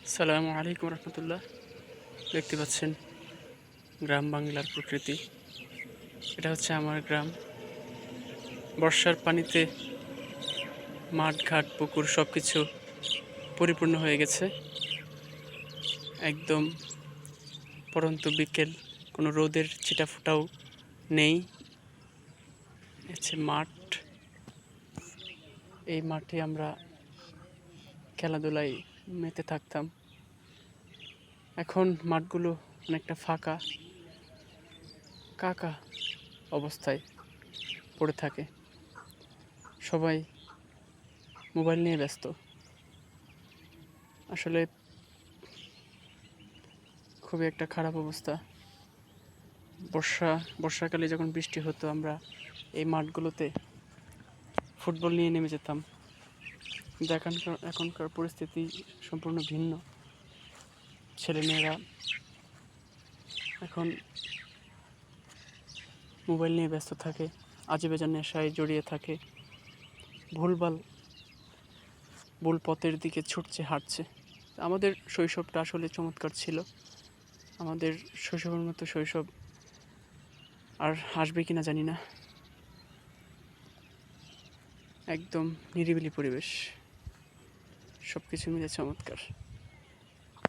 আসসালামু আলাইকুম রহমতুল্লাহ। দেখতে পাচ্ছেন গ্রাম বাংলার প্রকৃতি। এটা হচ্ছে আমার গ্রাম। বর্ষার পানিতে মাঠ ঘাট পুকুর সব কিছু পরিপূর্ণ হয়ে গেছে। একদম পরন্ত বিকেল, কোনো রোদের ছিটাফোঁটাও নেই। হচ্ছে মাঠ। এই মাঠে আমরা খেলাধুলায় মেতে থাকতাম। এখন মাঠগুলো অনেকটা ফাঁকা কাকা অবস্থায় পড়ে থাকে। সবাই মোবাইল নিয়ে ব্যস্ত। আসলে খুবই একটা খারাপ অবস্থা। বর্ষাকালে যখন বৃষ্টি হতো, আমরা এই মাঠগুলোতে ফুটবল নিয়ে নেমে যেতাম। কিন্তু এখনকার পরিস্থিতি সম্পূর্ণ ভিন্ন। ছেলেমেয়েরা এখন মোবাইল নিয়ে ব্যস্ত থাকে, আজেবাজে নেশায় জড়িয়ে থাকে, ভুল পথের দিকে ছুটছে, হাঁটছে। আমাদের শৈশবটা আসলে চমৎকার ছিল। আমাদের শৈশবের মতো শৈশব আর আসবে কিনা জানি না। একদম নিরিবিলি পরিবেশ, সব কিছু মিলে চমৎকার।